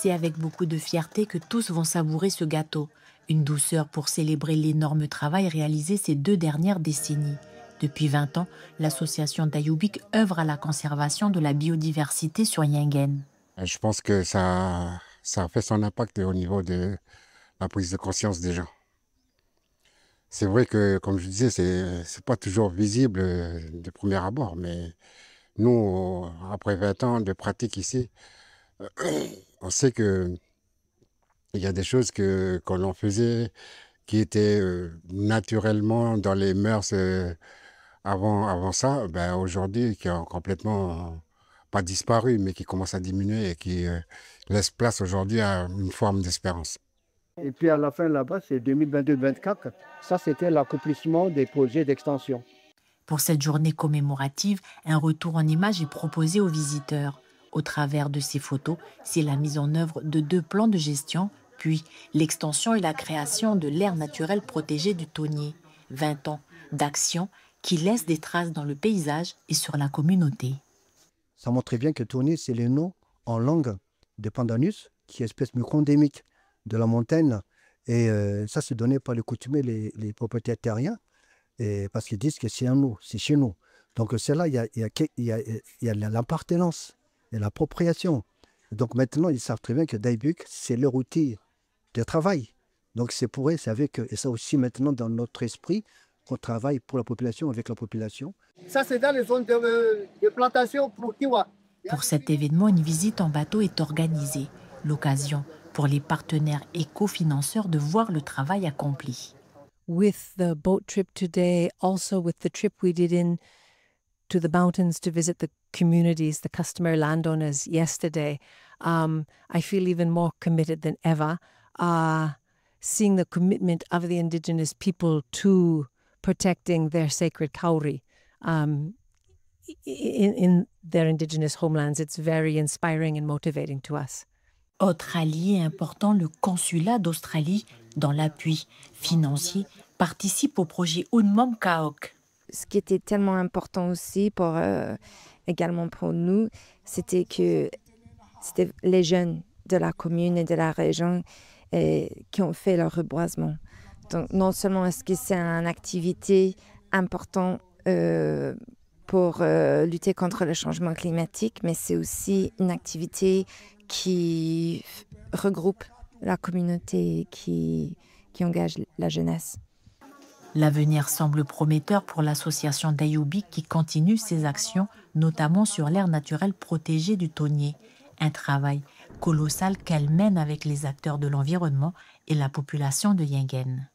C'est avec beaucoup de fierté que tous vont savourer ce gâteau. Une douceur pour célébrer l'énorme travail réalisé ces 2 dernières décennies. Depuis 20 ans, l'association d'Ayoubik œuvre à la conservation de la biodiversité sur Yingen. Je pense que ça a fait son impact au niveau de la prise de conscience des gens. C'est vrai que, comme je disais, c'est pas toujours visible de premier abord, mais nous, après 20 ans de pratique ici, on sait que il y a des choses que l'on faisait qui étaient naturellement dans les mœurs avant ça, ben aujourd'hui, qui ont complètement pas disparu, mais qui commencent à diminuer et qui laissent place aujourd'hui à une forme d'espérance. Et puis à la fin là-bas, c'est 2022-2024. Ça, c'était l'accomplissement des projets d'extension. Pour cette journée commémorative, un retour en image est proposé aux visiteurs. Au travers de ces photos, c'est la mise en œuvre de 2 plans de gestion, puis l'extension et la création de l'aire naturelle protégée du Tonnier. 20 ans d'action qui laissent des traces dans le paysage et sur la communauté. Ça montre bien que Tonnier, c'est le nom en langue de Pandanus, qui est espèce micro-endémique de la montagne. Et ça, c'est donné par les coutumiers, les propriétaires terriens, et parce qu'ils disent que c'est à nous, c'est chez nous. Donc c'est là, il y a l'appartenance et l'appropriation. Donc maintenant, ils savent très bien que Daibuk, c'est leur outil de travail. Donc c'est pour eux, c'est avec eux. Et ça aussi maintenant dans notre esprit, qu'on travaille pour la population, avec la population. Ça, c'est dans les zones de plantation pour Kiwa. Pour cet événement, une visite en bateau est organisée. L'occasion pour les partenaires éco-financeurs de voir le travail accompli. With the boat trip today, also with the trip we did in to the mountains to visit the communities, the customer landowners yesterday, I feel even more committed than ever. Seeing the commitment of the Indigenous people to protecting their sacred kauri in their Indigenous homelands, it's very inspiring and motivating to us. Autre allié important, le consulat d'Australie, dans l'appui financier, participe au projet Unmom Kaok. Ce qui était tellement important aussi également pour nous, c'était que c'était les jeunes de la commune et de la région qui ont fait leur reboisement. Donc non seulement est-ce que c'est une activité importante pour lutter contre le changement climatique, mais c'est aussi une activité qui regroupe la communauté, qui engage la jeunesse. L'avenir semble prometteur pour l'association d'Ayoubik qui continue ses actions, notamment sur l'aire naturelle protégée du Tonnier. Un travail colossal qu'elle mène avec les acteurs de l'environnement et la population de Yingen.